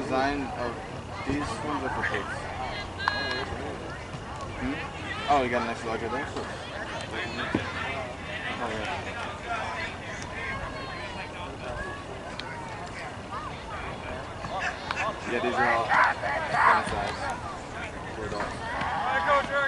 design of these ones are for kids. Hmm? Oh, you got an extra large right there? Cool. Oh, yeah. Yeah, these are all fun size for adults.